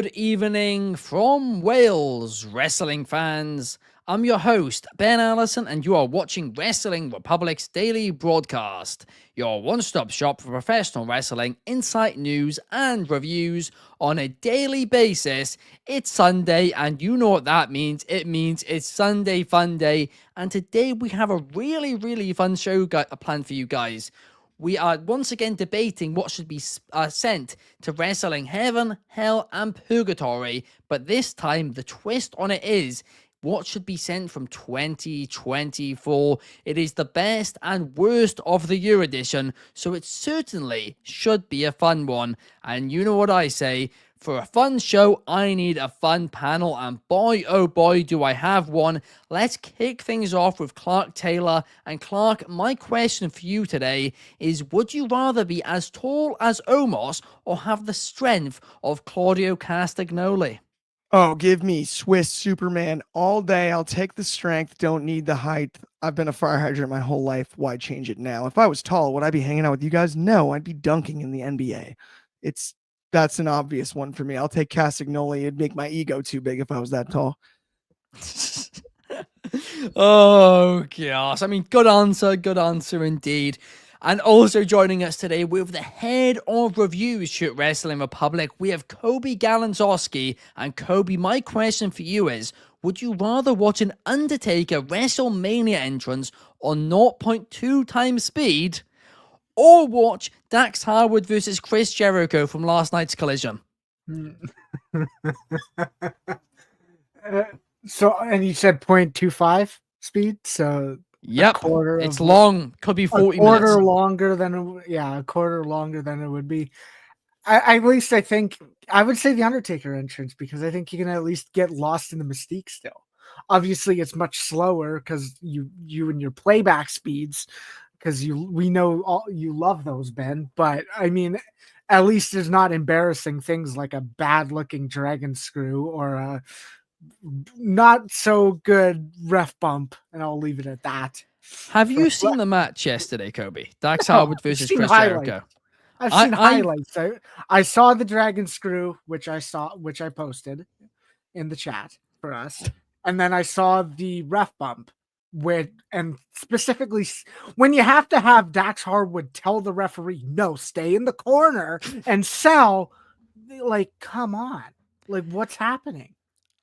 Good evening from Wales, wrestling fans. I'm your host, Ben Allison, and you are watching Wrestling Republic's daily broadcast, your one-stop shop for professional wrestling, insight, news, and reviews on a daily basis. It's Sunday, and you know what that means. It means it's Sunday Fun Day, and today we have a really fun show planned for you guys. We are once again debating what should be sent to wrestling heaven, hell, and purgatory. But this time, the twist on it is what should be sent from 2024. It is the best and worst of the year edition, so it certainly should be a fun one. And you know what I say. For a fun show, I need a fun panel, and boy, oh boy, do I have one. Let's kick things off with Clark Taylor. And Clark, my question for you today is, would you rather be as tall as Omos or have the strength of Claudio Castagnoli? Oh, give me Swiss Superman all day. I'll take the strength, don't need the height. I've been a fire hydrant my whole life. Why change it now? If I was tall, would I be hanging out with you guys? No, I'd be dunking in the NBA. That's an obvious one for me. I'll take Castagnoli. It'd make my ego too big if I was that tall. Oh, gosh. I mean, good answer indeed. And also joining us today with the head of reviews to Wrestling Republic, we have Coby Galenzoski. And Coby, my question for you is, would you rather watch an Undertaker WrestleMania entrance on 0.2 times speed, or watch Dax Harwood versus Chris Jericho from last night's Collision? So, and you said 0.25 speed, so yep, it's long. Could be 40 a quarter minutes. Longer than a quarter longer than it would be. At least I think I would say the Undertaker entrance, because I think you can at least get lost in the mystique still. Obviously, it's much slower because you and your playback speeds. Because we know you love those, Ben. But I mean, at least there's not embarrassing things like a bad-looking dragon screw or a not so good ref bump, and I'll leave it at that. Have you seen the match yesterday, Coby? Dax Harwood versus Chris Jericho. I've seen highlights. I saw the dragon screw, which I posted in the chat for us, and then I saw the ref bump. And specifically when you have to have Dax Harwood tell the referee, no, stay in the corner and sell, like, come on, like, what's happening?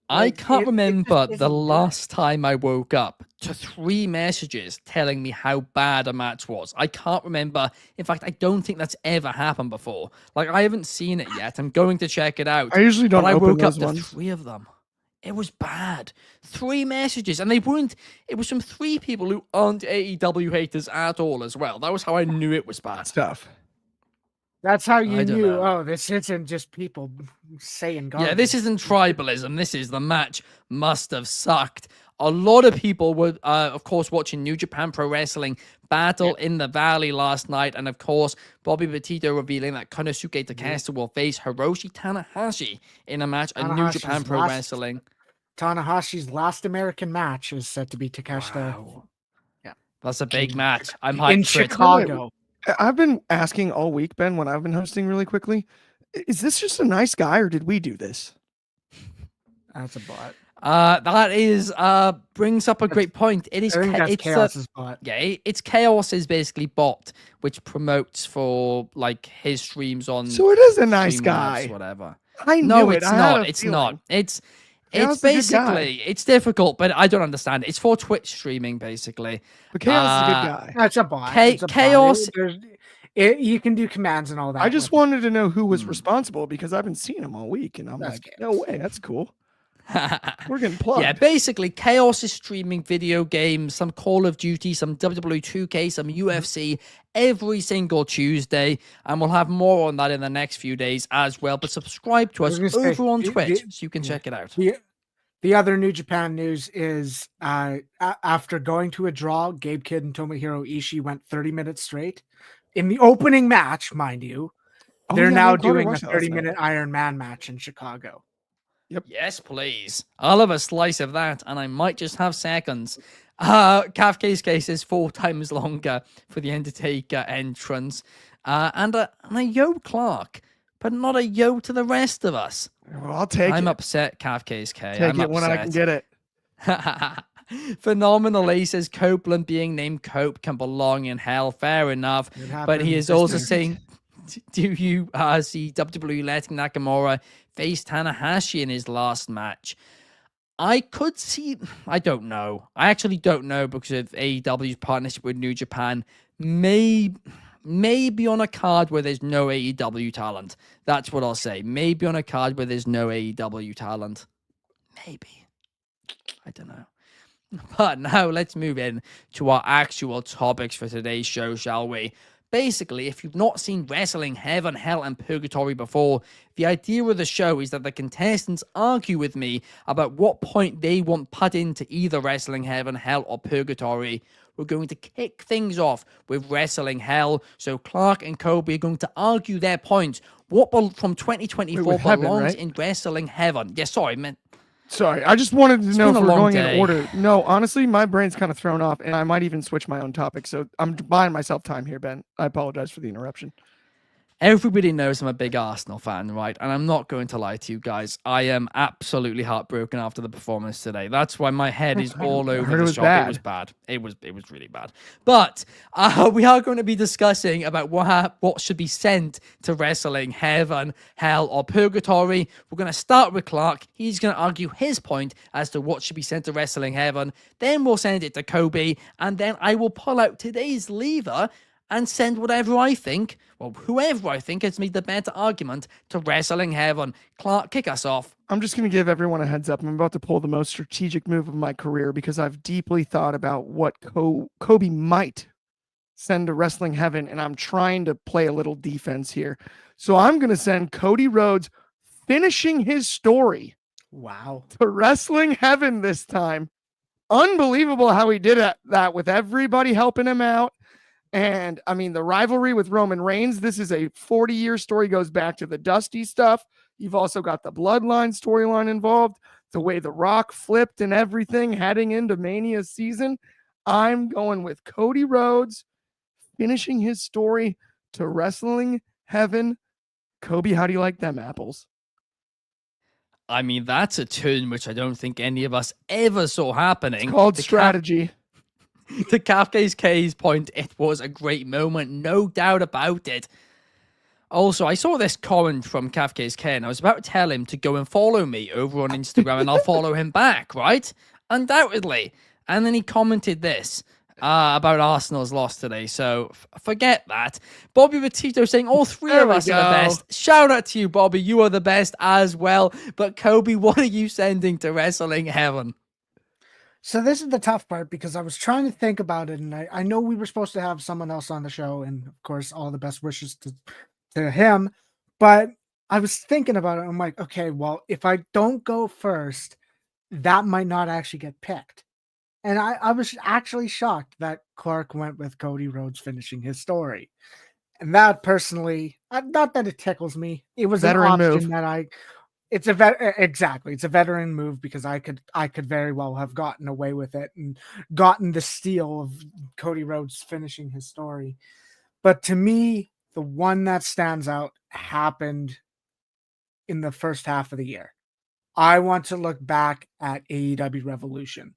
I can't remember the last time I woke up to 3 messages telling me how bad a match was. I can't remember. In fact, I don't think that's ever happened before. Like, I haven't seen it yet. I'm going to check it out. I usually don't. But I woke up to 3 of them. It was bad. 3 messages, and they weren't. It was from 3 people who aren't AEW haters at all as well. That was how I knew it was bad stuff. That's how you knew. Oh, this isn't just people saying garbage. Yeah, this isn't tribalism. This is the match must have sucked. A lot of people were, of course, watching New Japan Pro Wrestling Battle in the Valley last night. And, of course, Bobby Petito revealing that Konosuke Takeshita will face Hiroshi Tanahashi in a match at New Japan Pro Wrestling. Tanahashi's last American match is set to be Takeshita. Wow. Yeah, that's a big match. I'm hyped in Chicago. I've been asking all week, Ben, when I've been hosting really quickly, is this just a nice guy or did we do this? That's a bot. That is brings up a great point. It is it's Chaos's bot. Yeah, it's Chaos's basically bot, which promotes for like his streams on. So it is a nice guy. Labs, whatever. I know no, it. it's I not. It's not. It's basically it's difficult, but I don't understand it. It's for Twitch streaming, basically. But Chaos is a good guy. That's a bot. Chaos. You can do commands and all that. I just wanted to know who was responsible because I've been seeing him all week, and I'm like, no way, that's cool. We're getting plugged. Yeah, basically, Chaos is streaming video games, some Call of Duty, some WWE 2K, some UFC every single Tuesday, and we'll have more on that in the next few days as well. But subscribe to us over on Twitch so you can check it out. The other New Japan news is after going to a draw, Gabe Kidd and Tomohiro Ishii went 30 minutes straight. In the opening match, mind you, they're now doing a 30-minute Iron Man match in Chicago. Yep. Yes, please. I'll have a slice of that, and I might just have seconds. Kafka's case is 4 times longer for the Undertaker entrance. And Yo Clark, but not a yo to the rest of us. Well, I'll take I'm it. upset, Cavcase K. Take I'm it when I can get it. Phenomenal. He says Copeland being named Cope can belong in hell. Fair enough. It But he happened is this also week. saying, do you see WWE letting Nakamura face Tanahashi in his last match? I could see, I don't know. I actually don't know because of AEW's partnership with New Japan. Maybe on a card where there's no AEW talent. That's what I'll say. Maybe on a card where there's no AEW talent. Maybe. I don't know. But now let's move in to our actual topics for today's show, shall we? Basically, if you've not seen Wrestling Heaven, Hell, and Purgatory before, the idea of the show is that the contestants argue with me about what point they want put into either Wrestling Heaven, Hell, or Purgatory. We're going to kick things off with Wrestling Hell. So Clark and Coby are going to argue their points. What from 2024 with Heaven, belongs right? in Wrestling Heaven? Yeah, sorry, man. Sorry, I just wanted to know been if a we're long going day. in order. No, honestly, my brain's kind of thrown off, and I might even switch my own topic. So I'm buying myself time here, Ben. I apologize for the interruption. Everybody knows I'm a big Arsenal fan, right? And I'm not going to lie to you guys. I am absolutely heartbroken after the performance today. That's why my head is all over heard the it was shop. bad. It was bad. It was really bad. But we are going to be discussing about what should be sent to Wrestling Heaven, Hell, or Purgatory. We're going to start with Clark. He's going to argue his point as to what should be sent to Wrestling Heaven. Then we'll send it to Coby, and then I will pull out today's lever and send whatever I think, well, whoever I think has made the better argument to Wrestling Heaven. Clark, kick us off. I'm just going to give everyone a heads up. I'm about to pull the most strategic move of my career because I've deeply thought about what Coby might send to Wrestling Heaven, and I'm trying to play a little defense here. So I'm going to send Cody Rhodes finishing his story Wow. to Wrestling Heaven this time. Unbelievable how he did that with everybody helping him out. And I mean, the rivalry with Roman Reigns, this is a 40-year story, goes back to the Dusty stuff. You've also got the Bloodline storyline involved, the way The Rock flipped and everything heading into Mania season. I'm going with Cody Rhodes finishing his story to Wrestling Heaven. Coby, how do you like them apples? I mean, that's a turn which I don't think any of us ever saw happening. It's called strategy. To Cavcase K's point, it was a great moment, no doubt about it. Also, I saw this comment from Cavcase K, and I was about to tell him to go and follow me over on Instagram, and I'll follow him back, right? Undoubtedly. And then he commented this about Arsenal's loss today, so forget that. Bobby Batito saying all three There of we us are the go. best. Shout out to you, Bobby. You are the best as well. But Coby, what are you sending to Wrestling Heaven? So this is the tough part because I was trying to think about it, and I know we were supposed to have someone else on the show, and of course, all the best wishes to him. But I was thinking about it. I'm like, okay, well, if I don't go first, that might not actually get picked. And I was actually shocked that Clark went with Cody Rhodes finishing his story. And that personally, not that it tickles me. It was Veteran an option move. that it's a veteran move because I could very well have gotten away with it and gotten the steal of Cody Rhodes finishing his story. But to me, the one that stands out happened in the first half of the year. I want to look back at AEW Revolution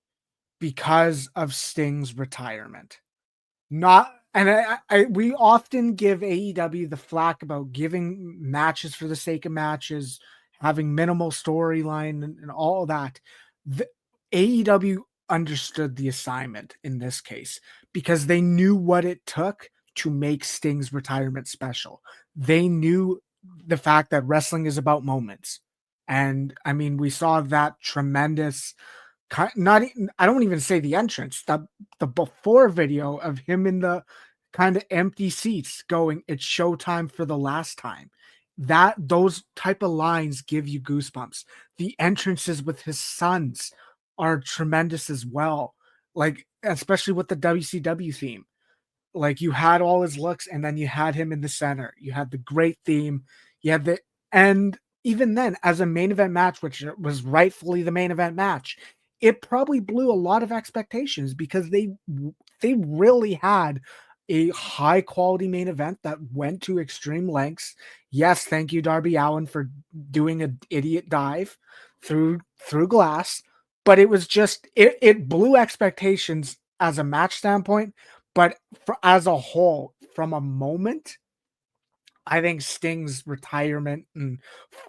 because of Sting's retirement. We often give AEW the flack about giving matches for the sake of matches, having minimal storyline and all that. The AEW understood the assignment in this case because they knew what it took to make Sting's retirement special. They knew the fact that wrestling is about moments. And I mean, we saw that tremendous, I don't even say the entrance, the before video of him in the kind of empty seats going, it's showtime for the last time. Those type of lines give you goosebumps. The entrances with his sons are tremendous as well. Like, especially with the WCW theme. Like, you had all his looks and then you had him in the center. You had the great theme. And even then, as a main event match, which was rightfully the main event match, it probably blew a lot of expectations because they really had a high quality main event that went to extreme lengths. Yes, thank you, Darby Allin, for doing an idiot dive through glass. But it was just it blew expectations as a match standpoint, but as a whole, from a moment, I think Sting's retirement and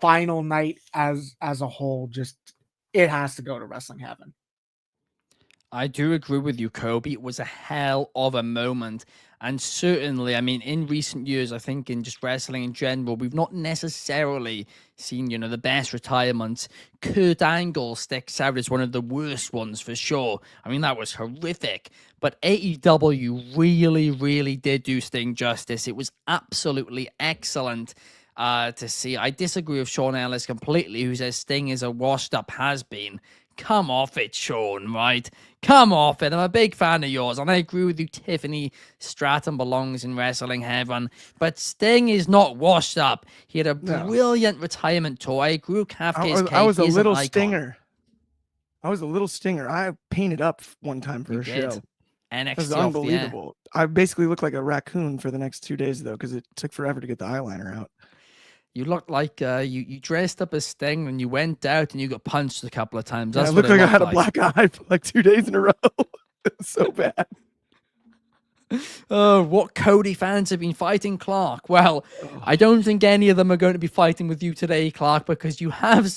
final night as a whole, just it has to go to Wrestling Heaven. I do agree with you, Coby. It was a hell of a moment. And certainly, I mean, in recent years, I think in just wrestling in general, we've not necessarily seen, the best retirements. Kurt Angle sticks out as one of the worst ones for sure. I mean, that was horrific. But AEW really, really did do Sting justice. It was absolutely excellent to see. I disagree with Sean Ellis completely, who says Sting is a washed-up has-been. Come off it, Sean, right? Come off it. I'm a big fan of yours, and I agree with you, Tiffany Stratton belongs in Wrestling Heaven, but Sting is not washed up. He had a brilliant retirement tour. I agree with Kafka's Cake. I was a little icon. stinger. I was a little stinger. I painted up one time for a show. NXT, it was unbelievable. I basically looked like a raccoon for the next 2 days, though, because it took forever to get the eyeliner out. You looked like you dressed up as Sting and you went out and you got punched a couple of times. Yeah, That's it looked what like I had a black eye for like 2 days in a row. It was so bad. Oh, what Cody fans have been fighting Clark. Well, I don't think any of them are going to be fighting with you today, Clark, because you have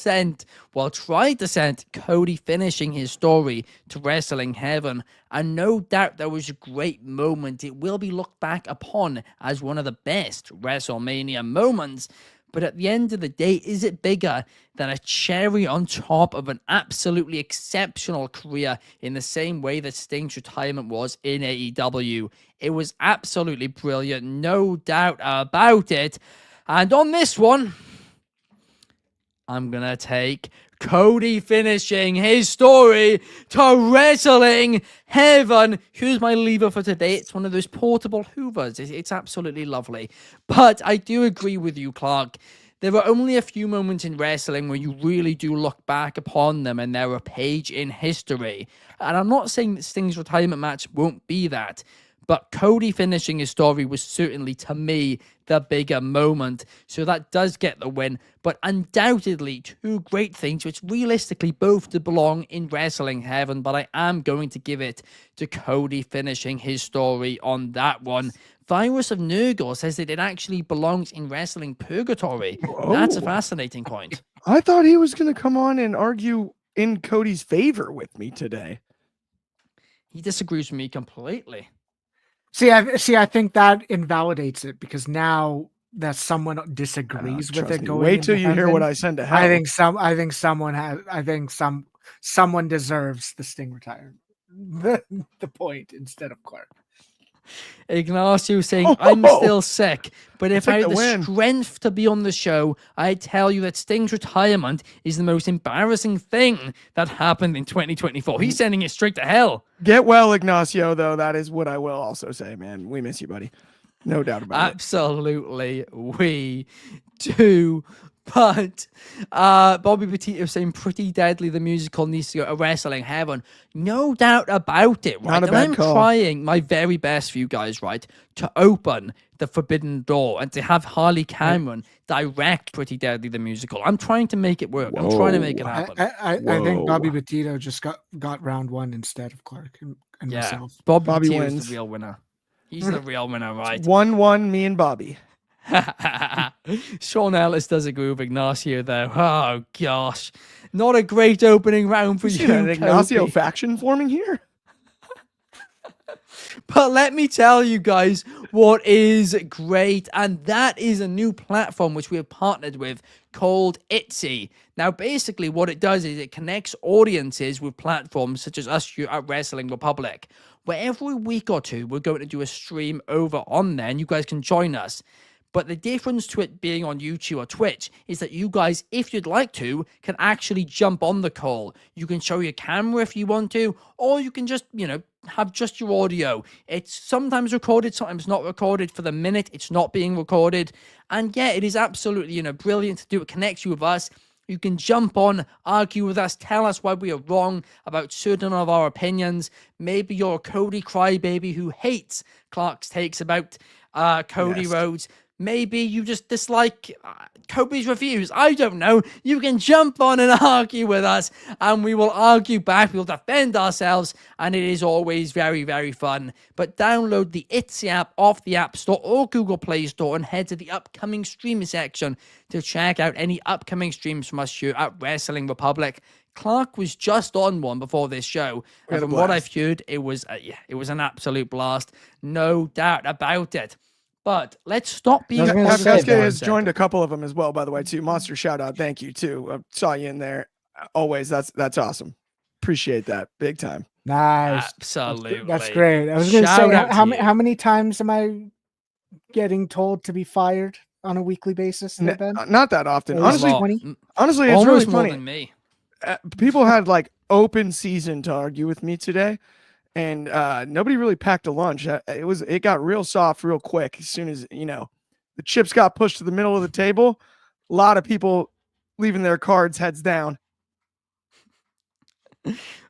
tried to send Cody finishing his story to Wrestling Heaven. And no doubt that was a great moment. It will be looked back upon as one of the best WrestleMania moments. But at the end of the day, is it bigger than a cherry on top of an absolutely exceptional career in the same way that Sting's retirement was in AEW? It was absolutely brilliant, no doubt about it. And on this one, I'm going to take Cody finishing his story to Wrestling Heaven. Here's my lever for today. It's one of those portable hoovers. It's absolutely lovely. But I do agree with you, Clark. There are only a few moments in wrestling where you really do look back upon them and they're a page in history. And I'm not saying that Sting's retirement match won't be that. But Cody finishing his story was certainly, to me, the bigger moment. So that does get the win. But undoubtedly, two great things, which realistically both do belong in Wrestling Heaven. But I am going to give it to Cody finishing his story on that one. Virus of Nurgle says that it actually belongs in Wrestling Purgatory. Whoa. That's a fascinating point. I thought he was going to come on and argue in Cody's favor with me today. He disagrees with me completely. See, I think that invalidates it because now that someone disagrees with it. Wait till you hear what I send to hell. I think someone deserves the Sting retirement. The point instead of Clark. Ignacio saying, I'm still sick, but if I had the strength to be on the show, I'd tell you that Sting's retirement is the most embarrassing thing that happened in 2024. He's sending it straight to hell. Get well, Ignacio, though. That is what I will also say, man. We miss you, buddy. No doubt about it. Absolutely, we do. But Bobby Petito saying Pretty Deadly, the musical, needs to go to Wrestling Heaven. No doubt about it, right? And I'm trying my very best for you guys, right, to open the forbidden door and to have Harley Cameron direct Pretty Deadly, the musical. I'm trying to make it work. Whoa. I'm trying to make it happen. I think Bobby Petito just got round one instead of Clark and myself. Bobby Petito's the real winner. He's the real winner, right? 1-1, me and Bobby. Sean Ellis does agree with Ignacio though. Oh gosh, not a great opening round for you. An Ignacio faction forming here. But let me tell you guys what is great, and that is a new platform which we have partnered with called Etsy. Now, basically what it does is it connects audiences with platforms such as us here at Wrestling Republic, where every week or two we're going to do a stream over on there, and you guys can join us. But the difference to it being on YouTube or Twitch is that you guys, if you'd like to, can actually jump on the call. You can show your camera if you want to, or you can just, have just your audio. It's sometimes recorded, sometimes not recorded. For the minute, it's not being recorded. And yeah, it is absolutely, brilliant to do. It connects you with us. You can jump on, argue with us, tell us why we are wrong about certain of our opinions. Maybe you're a Cody crybaby who hates Clark's takes about Cody Yes. Rhodes. Maybe you just dislike Kobe's reviews. I don't know. You can jump on and argue with us, and we will argue back. We'll defend ourselves, and it is always very, very fun. But download the Itsy app off the App Store or Google Play Store and head to the upcoming streaming section to check out any upcoming streams from us here at Wrestling Republic. Clark was just on one before this show, and from what I've heard, it was an absolute blast. No doubt about it. But let's stop being. FSK has joined a couple of them as well, by the way, too. Monster shout out, thank you too. I saw you in there. Always, that's awesome. Appreciate that, big time. Nice, absolutely. That's great. I was going to say, how many times am I getting told to be fired on a weekly basis? Not that often, honestly. Honestly, it's almost really funny. More than me. People had like open season to argue with me today. And nobody really packed a lunch. It got real soft real quick as soon as, the chips got pushed to the middle of the table. A lot of people leaving their cards heads down.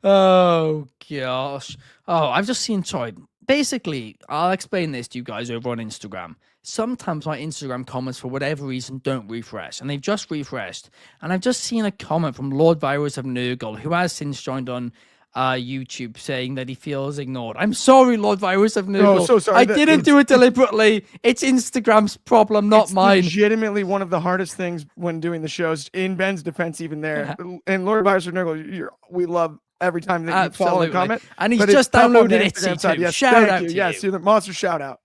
Oh, gosh. Oh, I've just seen, basically, I'll explain this to you guys over on Instagram. Sometimes my Instagram comments, for whatever reason, don't refresh, and they've just refreshed. And I've just seen a comment from Lord Virus of Nurgle, who has since joined on YouTube, saying that he feels ignored. I'm sorry, Lord Virus of Nurgle. Oh, so sorry. I didn't do it deliberately. It's Instagram's problem, not mine. Legitimately one of the hardest things when doing the shows. In Ben's defense, even there, and Lord Virus of Nurgle, we love every time that you follow and comment. And he's just downloaded it too. Yes, shout out to you. Yes, you're the monster shout out.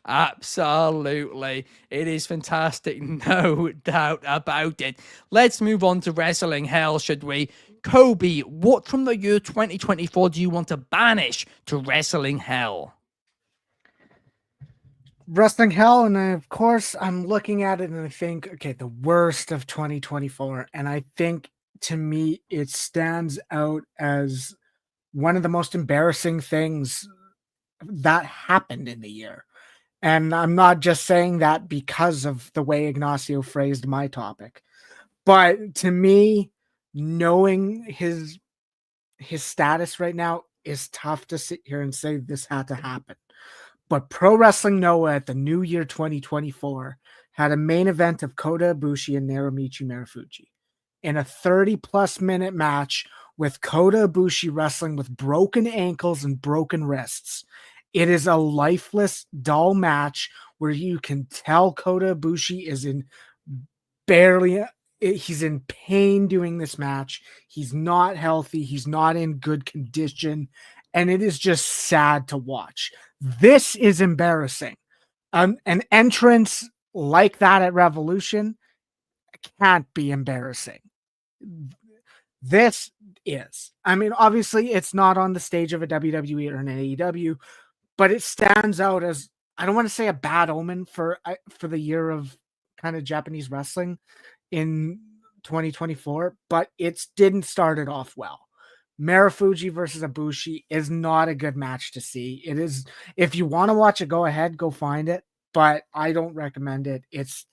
Absolutely. It is fantastic. No doubt about it. Let's move on to Wrestling Hell, should we? Coby, what from the year 2024 do you want to banish to Wrestling Hell? Wrestling Hell, and of course, I'm looking at it and I think, okay, the worst of 2024. And I think, to me, it stands out as one of the most embarrassing things that happened in the year. And I'm not just saying that because of the way Ignacio phrased my topic. But to me, knowing his status right now is tough to sit here and say this had to happen. But Pro Wrestling Noah at the New Year 2024 had a main event of Kota Ibushi and Narumichi Marufuji in a 30-plus minute match with Kota Ibushi wrestling with broken ankles and broken wrists. It is a lifeless, dull match where you can tell Kota Ibushi is he's in pain doing this match. He's not healthy. He's not in good condition. And it is just sad to watch. This is embarrassing. An entrance like that at Revolution can't be embarrassing. This is. I mean, obviously, it's not on the stage of a WWE or an AEW, but it stands out as, I don't want to say a bad omen for the year of kind of Japanese wrestling in 2024, but it didn't start it off well. Marufuji versus Ibushi is not a good match to see. It is, if you want to watch it, go ahead, go find it, but I don't recommend it. It's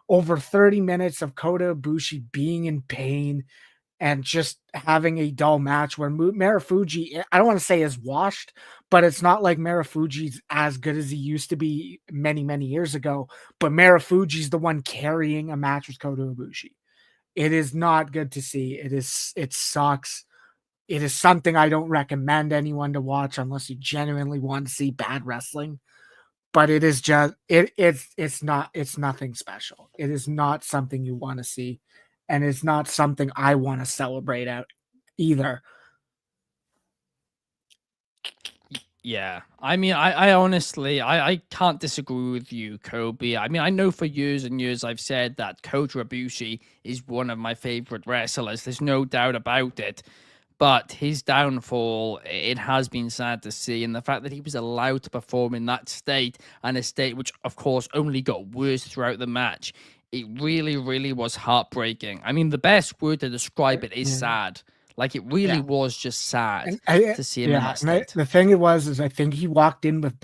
over 30 minutes of Kota Ibushi being in pain and just having a dull match where Marufuji, I don't want to say is washed, but it's not like Marufuji's as good as he used to be many, many years ago. But Marufuji's the one carrying a match with Kota Ibushi. It is not good to see. It sucks. It is something I don't recommend anyone to watch unless you genuinely want to see bad wrestling. But it is just it's nothing special. It is not something you want to see. And it's not something I want to celebrate out either. Yeah, I mean, I honestly, I can't disagree with you, Coby. I mean, I know for years and years I've said that Kota Ibushi is one of my favorite wrestlers. There's no doubt about it. But his downfall, it has been sad to see. And the fact that he was allowed to perform in that state, and a state which, of course, only got worse throughout the match, it really, really was heartbreaking. I mean, the best word to describe it is sad. Like, it really was just sad to see him in that state. The thing is I think he walked in with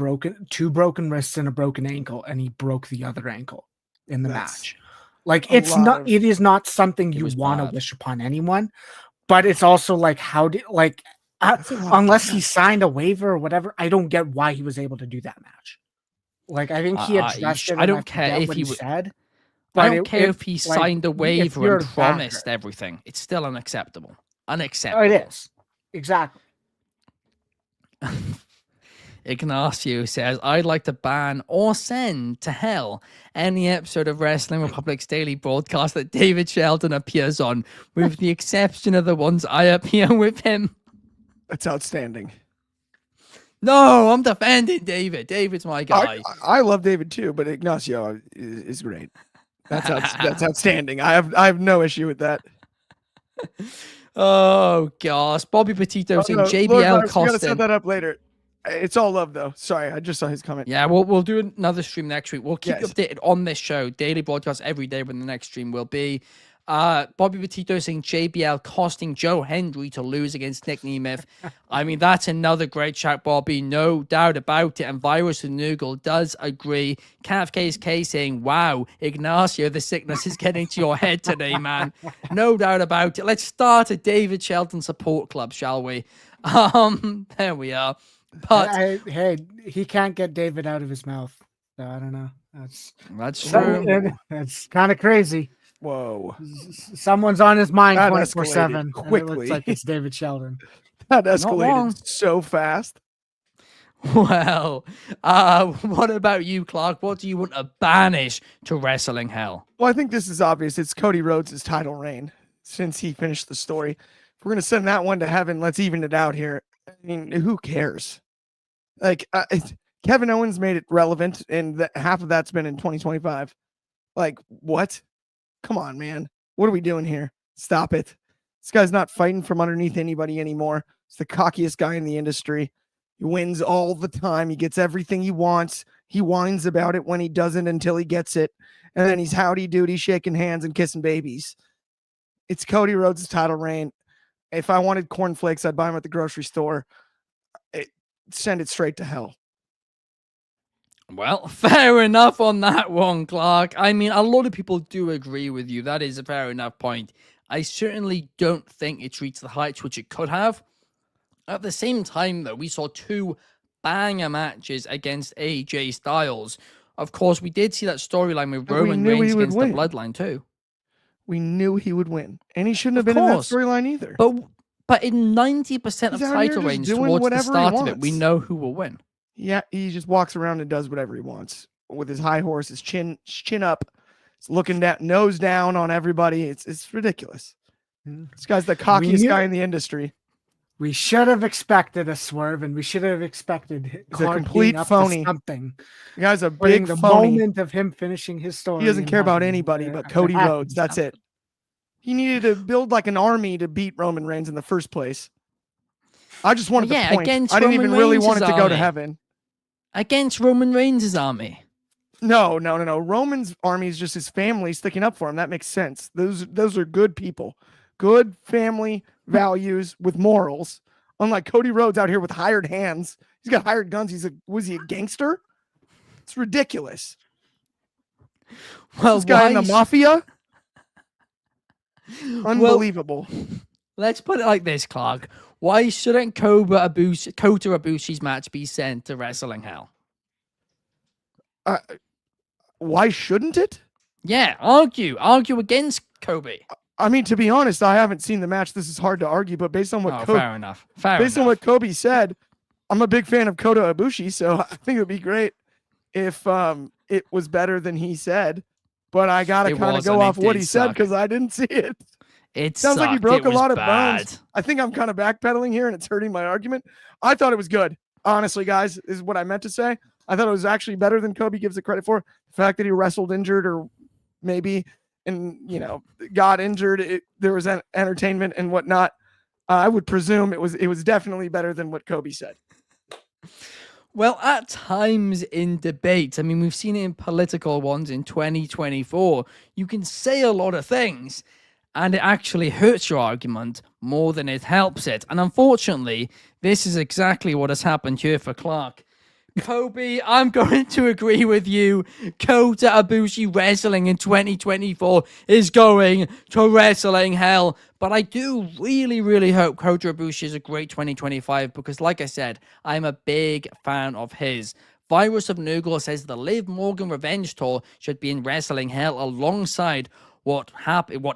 two broken wrists and a broken ankle, and he broke the other ankle in the match. Like A it's lot not. of- It is not something It you was want to bad. wish upon anyone. But it's also like, how did like That's a lot of unless he cash. signed a waiver or whatever, I don't get why he was able to do that match. Like I think he addressed it, I and don't care forget if what he he would. said. I But don't care if he like, signed a if waiver you're and a promised backer, everything. It's still unacceptable. oh, Unacceptable. it is exactly. Ignacio says, I'd like to ban or send to hell any episode of Wrestling Republic's daily broadcast that David Shelton appears on, with the exception of the ones I appear with him. That's outstanding. No, I'm defending David. David's my guy. I love David too, but Ignacio is great. That's outstanding. I have no issue with that. Oh, gosh. Bobby Petito saying No, JBL Lord Virus, we gotta costing. set that up later. It's all love though. Sorry, I just saw his comment. Yeah, we'll do another stream next week. We'll keep you Yes. updated on this show. Daily broadcast every day when the next stream will be. Bobby Petito saying JBL costing Joe Hendry to lose against Nick Nemeth. I mean, that's another great chat, Bobby. No doubt about it. And Virus and Noogle does agree. KFK's saying, wow, Ignacio, the sickness is getting to your head today, man. No doubt about it. Let's start a David Shelton support club, shall we? There we are. But Hey, he can't get David out of his mouth. So I don't know. that's true. That's kind of crazy. Whoa. Someone's on his mind That 24/7. escalated and It quickly. looks like it's David Sheldon. That wrong. escalated so fast. Well, what about you, Clark? What do you want to banish to wrestling hell? Well, I think this is obvious. It's Cody Rhodes' title reign since he finished the story. If we're gonna send that one to heaven, let's even it out here. I mean, who cares? Like Kevin Owens made it relevant, and half of that's been in 2025. Like what? Come on, man. What are we doing here? Stop it. This guy's not fighting from underneath anybody anymore. He's the cockiest guy in the industry. He wins all the time. He gets everything he wants. He whines about it when he doesn't until he gets it. And then he's howdy doody, shaking hands and kissing babies. It's Cody Rhodes' title reign. If I wanted cornflakes, I'd buy them at the grocery store. Send it straight to hell. Well, fair enough on that one, Clark. I mean, a lot of people do agree with you. That is a fair enough point. I certainly don't think it's reached the heights which it could have. At the same time, though, we saw two banger matches against AJ Styles. Of course, we did see that storyline with But we Roman knew he Reigns would against win. the Bloodline, too. We knew he would win. And he shouldn't Of have been in that course. storyline either. But in 90% of He's out here title just reigns doing towards the whatever he start of it, we wants. know who will win. Yeah, he just walks around and does whatever he wants with his high horse, his chin up, he's looking down, nose down on everybody. It's ridiculous. This guy's the cockiest guy in the industry. We should have expected a swerve, and we should have expected He's a Clark complete being up to phony. something. The guy's a During big the phony. moment of him finishing his story, He doesn't and care about having, anybody but uh, Cody having Rhodes. That's something. it. He needed to build like an army to beat Roman Reigns in the first place. I just wanted Yeah, the point. against I didn't Roman even really Reigns' want it to go to army. heaven. Against Roman Reigns' army. No. Roman's army is just his family sticking up for him. That makes sense. Those are good people. Good family values with morals. Unlike Cody Rhodes out here with hired hands. He's got hired guns. Was he a gangster? It's ridiculous. Well, This guy in the why mafia? Unbelievable. let's put it like this, Clark. Why shouldn't Kota Ibushi's match be sent to Wrestling Hell? Why shouldn't it? Yeah, argue against Kobe. I mean, to be honest, I haven't seen the match. This is hard to argue, but based on what Oh, fair enough. on what Kobe said, I'm a big fan of Kota Ibushi, so I think it would be great if it was better than he said. But I gotta It kind of was, go and it off what did he said suck. because I didn't see it. It Sounds like he sucked. broke It a was lot of bad. bones. I think I'm kind of backpedaling here, and it's hurting my argument. I thought it was good. Honestly, guys, is what I meant to say. I thought it was actually better than Kobe gives it credit for. The fact that he wrestled injured or maybe and got injured, there was entertainment and whatnot. I would presume it was definitely better than what Kobe said. Well, at times in debates, I mean, we've seen it in political ones in 2024. You can say a lot of things, and it actually hurts your argument more than it helps it. And unfortunately, this is exactly what has happened here for Clark. Coby, I'm going to agree with you. Kota Ibushi wrestling in 2024 is going to wrestling hell. But I do really, really hope Kota Ibushi is a great 2025 because, like I said, I'm a big fan of his. Virus of Nurgle says the Liv Morgan Revenge Tour should be in wrestling hell alongside what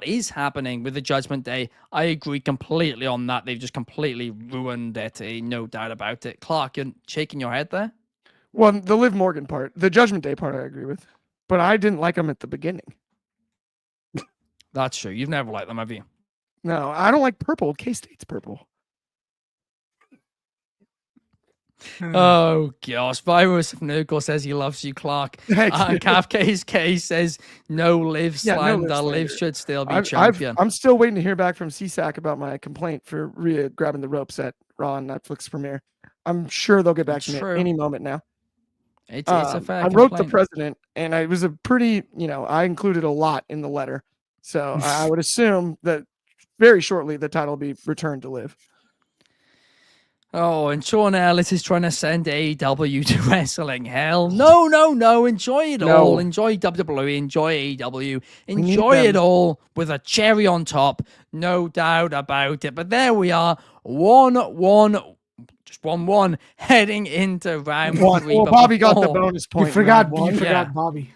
is happening with the Judgment Day. I agree completely on that. They've just completely ruined it. No doubt about it. Clark, you're shaking your head there? Well, the Liv Morgan part, the Judgment Day part, I agree with, but I didn't like them at the beginning. That's true. You've never liked them, have you? No, I don't like purple. K-State's purple. Oh gosh, Virus of Nurgle says he loves you, Clark. Kafka's Case says no Liv slander. Liv should still be champion. I'm still waiting to hear back from CSAC about my complaint for Rhea grabbing the ropes at Raw and Netflix premiere. I'm sure they'll get back to me at any moment now. It's a fair I wrote the president, and it was a pretty, I included a lot in the letter. So I would assume that very shortly the title will be returned to Liv. Oh, and Sean Ellis is trying to send AEW to wrestling hell. No. Enjoy it all. Enjoy WWE. Enjoy AEW. Enjoy it all with a cherry on top. No doubt about it. But there we are. 1-1. Just 1-1 heading into round 3. Well, Bobby got the bonus point. You forgot Bobby.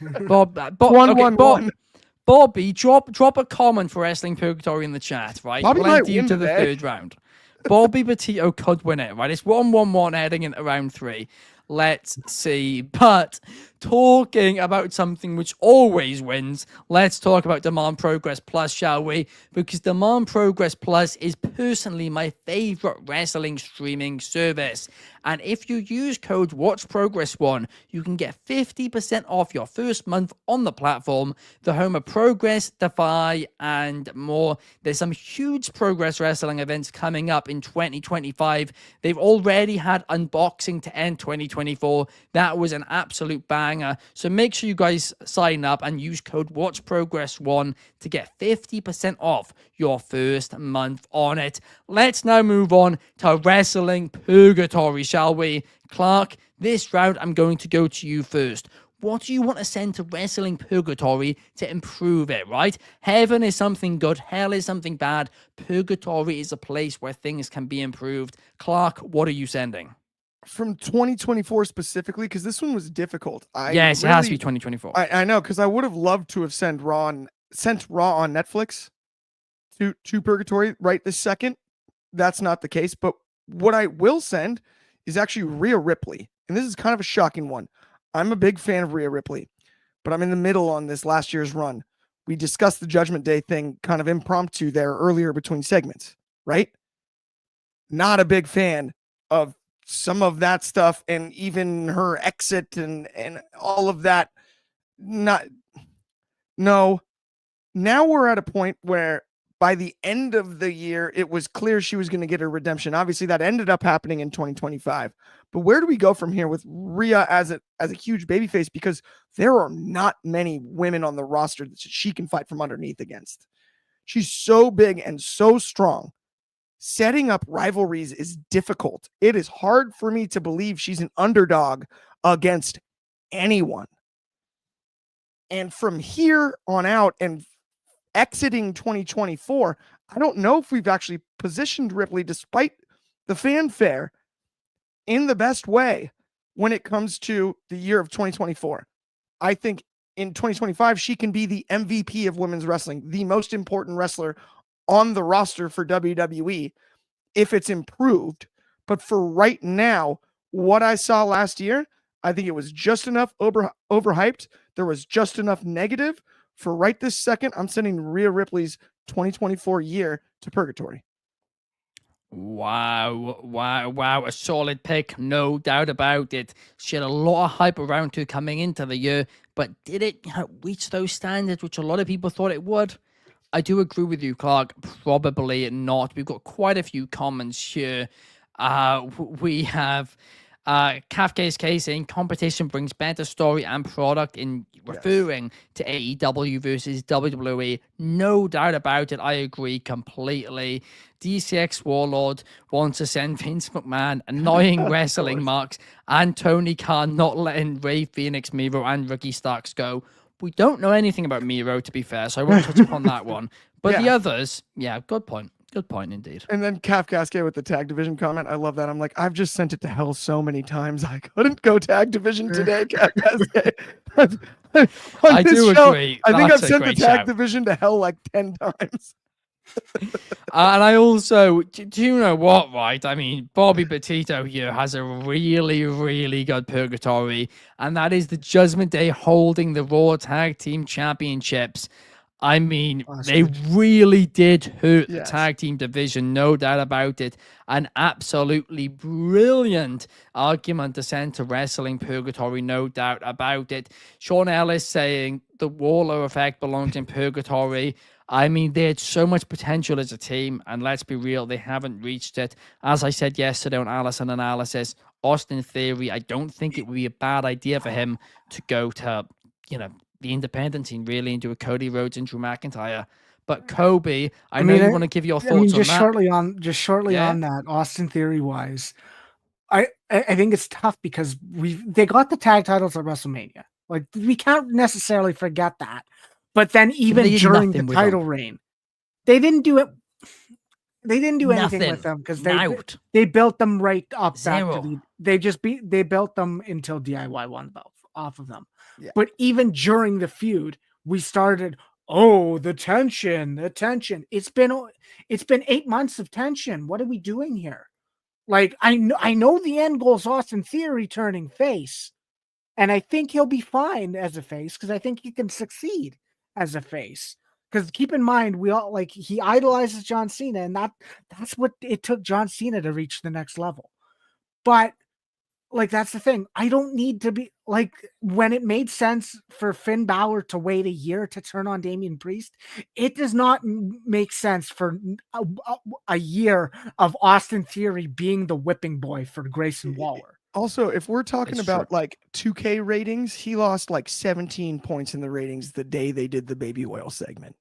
Bobby, drop a comment for Wrestling Purgatory in the chat, right? Bobby might win to the third round. Bobby Petito could win it, right? It's 1-1-1 heading into round 3. Let's see. But talking about something which always wins, let's talk about Demand Progress Plus, shall we? Because Demand Progress Plus is personally my favorite wrestling streaming service. And if you use code WatchProgress1, you can get 50% off your first month on the platform, the home of Progress, Defy, and more. There's some huge Progress Wrestling events coming up in 2025. They've already had unboxing to end 2024. That was an absolute banger. So make sure you guys sign up and use code WatchProgress1 to get 50% off your first month on it. Let's now move on to Wrestling Purgatory, shall we? Clark, this round I'm going to go to you first. What do you want to send to Wrestling Purgatory to improve it, right? Heaven is something good. Hell is something bad. Purgatory is a place where things can be improved. Clark, what are you sending? From 2024 specifically, because this one was difficult. It has to be 2024. I know, because I would have loved to have sent Raw on Netflix to Purgatory right this second. That's not the case. But what I will send is actually Rhea Ripley. And this is kind of a shocking one. I'm a big fan of Rhea Ripley, but I'm in the middle on this last year's run. We discussed the Judgment Day thing kind of impromptu there earlier between segments, right? Not a big fan of some of that stuff and even her exit and all of that. No. Now we're at a point where by the end of the year, it was clear she was going to get her redemption. Obviously, that ended up happening in 2025. But where do we go from here with Rhea as a huge babyface? Because there are not many women on the roster that she can fight from underneath against. She's so big and so strong. Setting up rivalries is difficult. It is hard for me to believe she's an underdog against anyone. And from here on out and exiting 2024, I don't know if we've actually positioned Ripley, despite the fanfare, in the best way when it comes to the year of 2024. I think in 2025, she can be the MVP of women's wrestling, the most important wrestler on the roster for WWE if it's improved. But for right now, what I saw last year, I think it was just enough overhyped. There was just enough negative. For right this second, I'm sending Rhea Ripley's 2024 year to Purgatory. Wow. A solid pick, no doubt about it. She had a lot of hype around her coming into the year, but did it reach those standards, which a lot of people thought it would? I do agree with you, Clark. Probably not. We've got quite a few comments here. We have Kafka's case saying competition brings better story and product in referring to AEW versus WWE. No doubt about it. I agree completely. DCX Warlord wants to send Vince McMahon annoying wrestling marks and Tony Khan not letting Ray Phoenix, Miro, and Ricky Starks go. We don't know anything about Miro, to be fair, so I won't touch upon that one. But the others, good point. Good point indeed. And then Kafka with the tag division comment. I love that. I'm like, I've just sent it to hell so many times. I couldn't go tag division today, Kafka. I do agree. I think That's I've a sent the great tag shout. division to hell like 10 times. And I also, do you know what, right? I mean, Bobby Petito here has a really, really good purgatory, and that is the Judgment Day holding the Raw Tag Team Championships. I mean, they really did hurt the tag team division, no doubt about it. An absolutely brilliant argument to send to Wrestling Purgatory, no doubt about it. Sean Ellis saying the Waller effect belongs in Purgatory. I mean, they had so much potential as a team, and let's be real, they haven't reached it. As I said yesterday on Allison Analysis, Austin Theory, I don't think it would be a bad idea for him to go to, the independent scene, really, and do a Cody Rhodes and Drew McIntyre. But Coby, I know you want to give your thoughts on that. Shortly on that, Austin Theory wise, I think it's tough because they got the tag titles at WrestleMania. Like, we can't necessarily forget that. But then even during the title reign, they didn't do it. They didn't do anything with them because they built them right up back to they built them until DIY won off of them. Yeah. But even during the feud, we started, the tension. It's been 8 months of tension. What are we doing here? Like, I know the end goal is Austin Theory turning face, and I think he'll be fine as a face because I think he can succeed as a face. Because keep in mind, he idolizes John Cena, and that's what it took John Cena to reach the next level. But that's the thing. I don't need to be when it made sense for Finn Balor to wait a year to turn on Damian Priest. It does not make sense for a year of Austin Theory being the whipping boy for Grayson Waller. Also, if we're talking about 2K ratings, he lost 17 points in the ratings the day they did the baby oil segment.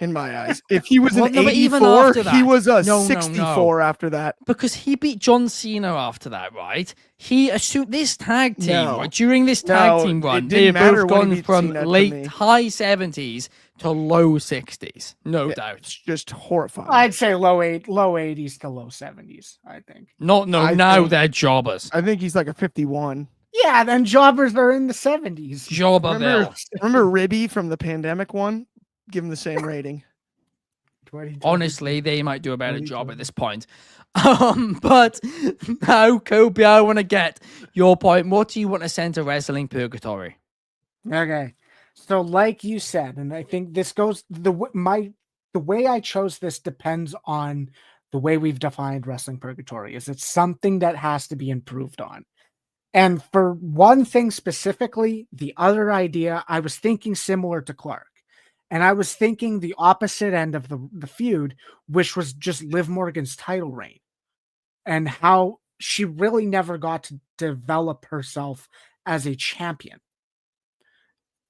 In my eyes, if he was an 84, he was a 64 after that. Because he beat John Cena after that, right? He assumed this tag team, during this tag team run, they've both gone from high 70s to low 60s. No doubt. It's just horrifying. I'd say low 80s to low 70s, I think. Now they're jobbers. I think he's like a 51. Yeah, then jobbers are in the 70s. Remember Ribby from the pandemic one? Give him the same rating. Honestly, they might do a better job at this point. But now, Coby, I want to get your point. What do you want to send to Wrestling Purgatory? Okay. So like you said, and I think this goes, the way I chose this depends on the way we've defined Wrestling Purgatory. Is it something that has to be improved on? And for one thing specifically, the other idea, I was thinking similar to Clark. And I was thinking the opposite end of the feud, which was just Liv Morgan's title reign and how she really never got to develop herself as a champion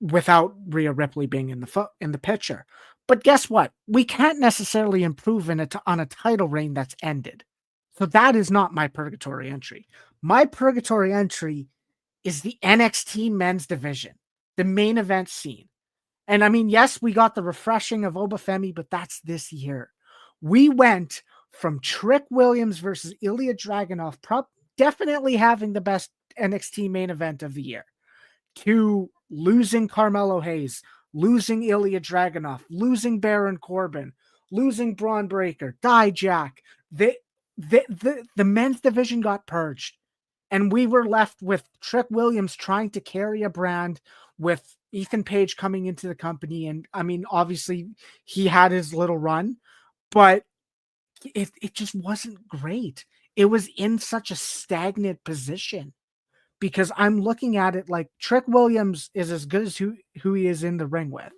without Rhea Ripley being in the picture. But guess what? We can't necessarily improve on a title reign that's ended. So that is not my purgatory entry. My purgatory entry is the NXT men's division, the main event scene. And I mean, yes, we got the refreshing of Obafemi, but that's this year. We went from Trick Williams versus Ilya Dragunov, definitely having the best NXT main event of the year, to losing Carmelo Hayes, losing Ilya Dragunov, losing Baron Corbin, losing Braun Breaker, Dijak. The men's division got purged. And we were left with Trick Williams trying to carry a brand with Ethan Page coming into the company. And I mean, obviously he had his little run, but it just wasn't great. It was in such a stagnant position because I'm looking at it like Trick Williams is as good as who he is in the ring with.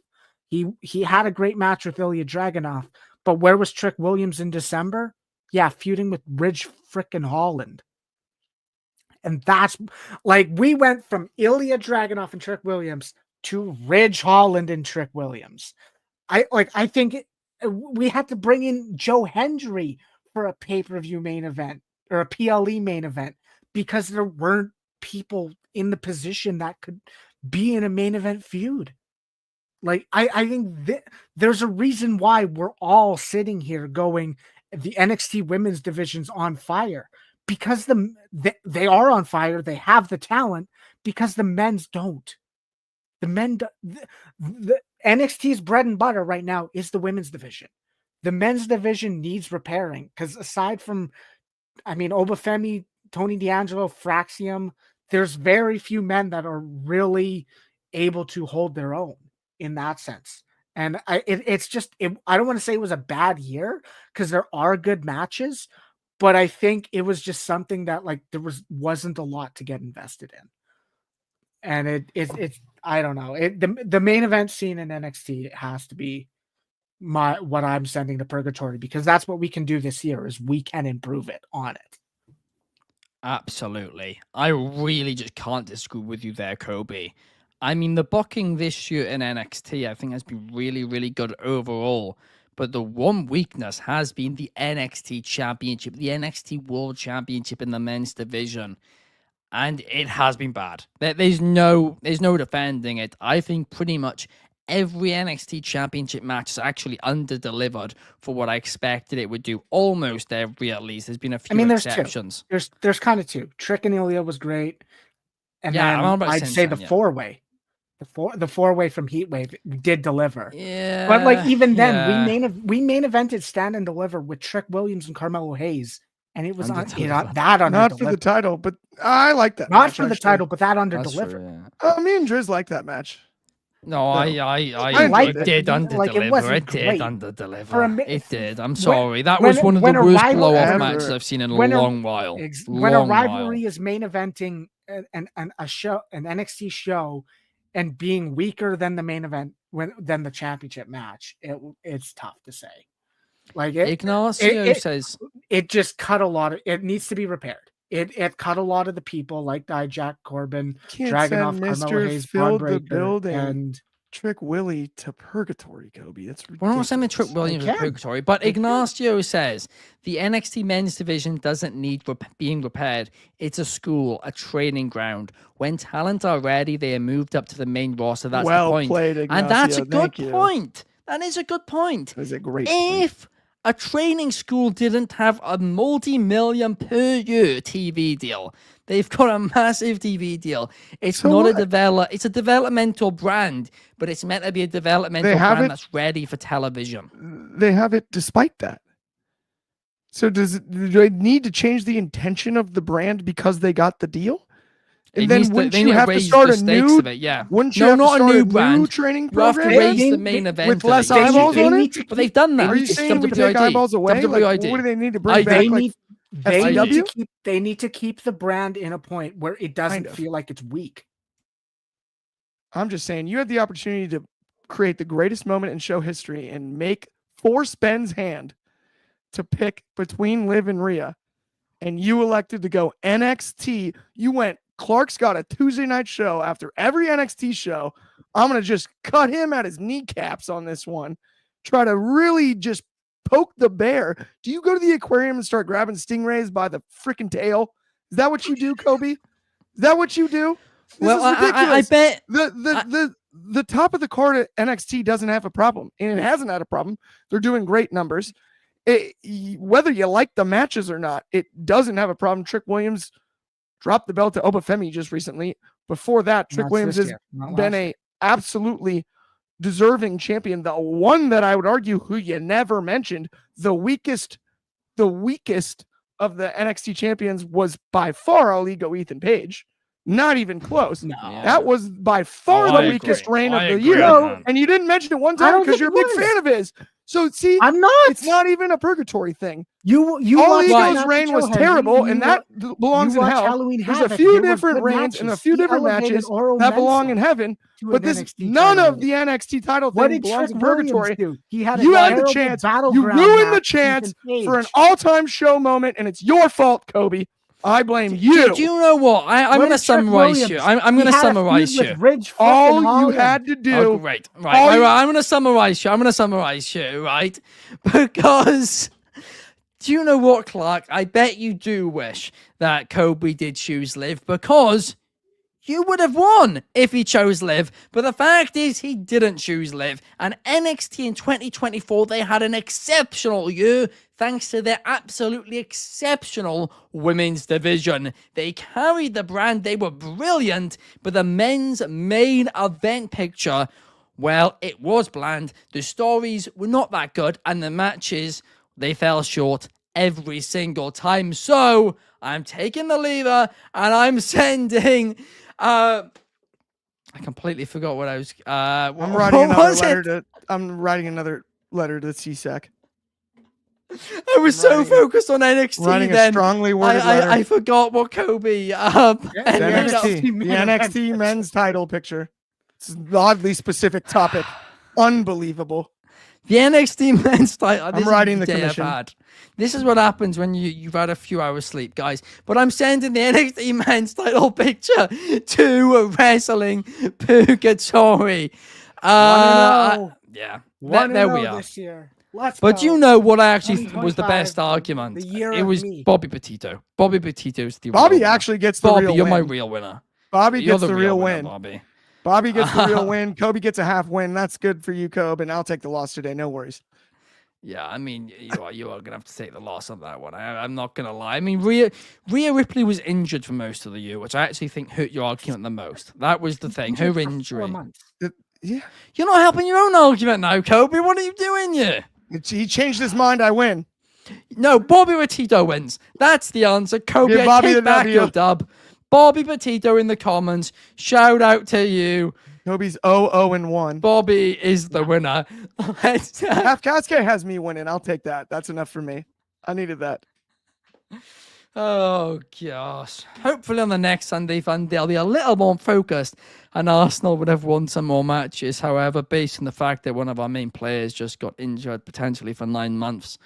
He had a great match with Ilya Dragunov, but where was Trick Williams in December? Yeah, feuding with Ridge frickin' Holland. And that's like, we went from Ilya Dragunov and Trick Williams to Ridge Holland and Trick Williams. I think we had to bring in Joe Hendry for a pay-per-view main event or a PLE main event because there weren't people in the position that could be in a main event feud. Like, I think there's a reason why we're all sitting here going, the NXT women's division's on fire, because they are on fire. They have the talent, because the men's don't. The NXT's bread and butter right now is the women's division. The men's division needs repairing, because aside from, Obafemi, Tony D'Angelo, Fraxium, there's very few men that are really able to hold their own in that sense. And I don't want to say it was a bad year, because there are good matches, but I think it was just something that, like, there wasn't a lot to get invested in. And it's I don't know. The main event scene in NXT has to be what I'm sending to purgatory, because that's what we can do this year, is we can improve it on it. Absolutely. I really just can't disagree with you there, Coby. I mean, the booking this year in NXT, I think, has been really, really good overall. But the one weakness has been the NXT Championship, the NXT World Championship in the men's division. And it has been bad. There's no defending it. I think pretty much every NXT Championship match is actually under-delivered for what I expected it would do. Almost every, at least. There's been a few exceptions. There's kind of two. Trick and Ilya was great. And yeah, then I'd say the four-way. The four-way from Heatwave did deliver. Yeah. But, like, even then, we main evented Stand and Deliver with Trick Williams and Carmelo Hayes. And it was that under not for the title, but I like that. Not for the title, but that under delivered. Yeah. Me and Driz like that match. No, I liked it did under deliver. It did under deliver. It did. I'm sorry. That was one of the worst blow-off matches I've seen in a long while. When a rivalry is main eventing an NXT show and being weaker than the main event than the championship match, it's tough to say. Like, Ignacio says it just cut a lot of. It needs to be repaired. It cut a lot of the people like Jack Corbin, Dragunov, Carmelo Hayes, filled the building, and Trick Willie to purgatory. Coby, that's ridiculous. We're not saying Trick Williams to purgatory, but Ignacio says the NXT men's division doesn't need being repaired. It's a school, a training ground. When talent are ready, they are moved up to the main roster. That's the point. Played, Ignacio. And that's a good point. That is a good point. That is a great point. A training school didn't have a multi-million per year TV deal, they've got a massive TV deal. It's it's a developmental brand, but it's meant to be a developmental brand that's ready for television. They have it despite that. So do they need to change the intention of the brand because they got the deal? And then wouldn't you have to start a new? Wouldn't you have to start a new training program? You have to raise the main event with less eyeballs on it. But they've done that. Are you saying we take eyeballs away? Like, what do they need to bring back? They need to keep the brand in a point where it doesn't feel like it's weak. I'm just saying, you had the opportunity to create the greatest moment in show history and force Ben's hand to pick between Liv and Rhea, and you elected to go NXT. You went, Clark's got a Tuesday night show after every NXT show. I'm going to just cut him at his kneecaps on this one. Try to really just poke the bear. Do you go to the aquarium and start grabbing stingrays by the freaking tail? Is that what you do, Coby? Is that what you do? This is ridiculous. I bet the top of the card at NXT doesn't have a problem, and it hasn't had a problem. They're doing great numbers. Whether you like the matches or not, it doesn't have a problem. Trick Williams dropped the belt to Obafemi just recently. Before that, Trick Williams has been a absolutely deserving champion. The one that I would argue, who you never mentioned, the weakest of the NXT champions was by far I'll go Ethan Page. Not even close. No. That was by far the weakest reign of the year. And you didn't mention it one time because you're a big fan of his. So see, I'm not. It's not even a purgatory thing. You All Ego's reign was terrible, and that belongs in hell. There's a few different reigns and a few different matches that belong in heaven, but none of the NXT title thing belongs in purgatory. You had the chance. You ruined the chance for an all-time show moment, and it's your fault, Coby. I blame you. Do you know what? I'm going to summarize you. I'm going to summarize you. All you had to do. Oh, great. Right. I'm going to summarize you. Right? Because do you know what, Clark? I bet you do wish that Coby did choose Liv, because you would have won if he chose Liv. But the fact is, he didn't choose Liv. And NXT in 2024, they had an exceptional year thanks to their absolutely exceptional women's division. They carried the brand. They were brilliant. But the men's main event picture, well, it was bland. The stories were not that good. And the matches, they fell short every single time. So I'm taking the lever and I'm sending... I completely forgot what I was. I'm writing another letter to. I'm writing another letter to CSEC. I was so focused on NXT. Writing then a strongly worded letter. I forgot what Coby. The NXT men's title picture. It's an oddly specific topic. Unbelievable. The NXT men's title. I'm writing the commission. This is what happens when you've had a few hours sleep, guys. But I'm sending the NXT men's title picture to Wrestling Purgatory. Yeah. There we are. This year. Let's but go. you know what I actually was the best argument? It was Bobby Petito. Bobby Petito's the Bobby real actually gets the Bobby, real you're win. my real winner. Bobby You're gets the real win. Bobby. Bobby gets the real win. Coby gets a half win. That's good for you, Coby, and I'll take the loss today. No worries. Yeah, I mean, you are gonna have to take the loss on that one. I'm not gonna lie. I mean, Rhea Ripley was injured for most of the year, which I actually think hurt your argument the most. That was the thing. Her injury. Yeah. You're not helping your own argument now, Coby. What are you doing here? He changed his mind. I win. No, Bobby Petito wins. That's the answer. Coby, Give Bobby I take the back W. your dub. Bobby Petito in the comments. Shout out to you. Coby's 0-0-1. Bobby is the winner. Half Cascade has me winning. I'll take that. That's enough for me. I needed that. Oh, gosh. Hopefully on the next Sunday Funday, I'll be a little more focused and Arsenal would have won some more matches. However, based on the fact that one of our main players just got injured potentially for 9 months,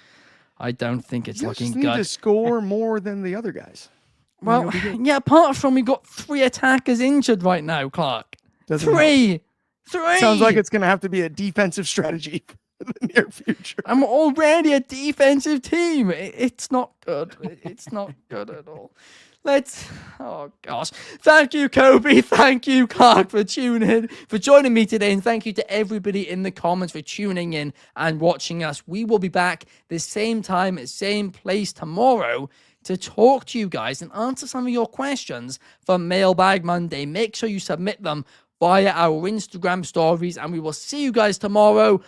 I don't think it's looking good. You just need to score more than the other guys. Well, yeah, apart from we've got 3 attackers injured right now, Clark. Three. Sounds like it's going to have to be a defensive strategy for the near future. I'm already a defensive team. It's not good. It's not good at all. Oh gosh. Thank you, Coby. Thank you, Clark, for joining me today. And thank you to everybody in the comments for tuning in and watching us. We will be back the same time, same place tomorrow to talk to you guys and answer some of your questions for Mailbag Monday. Make sure you submit them via our Instagram stories, and we will see you guys tomorrow.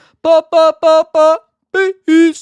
Peace.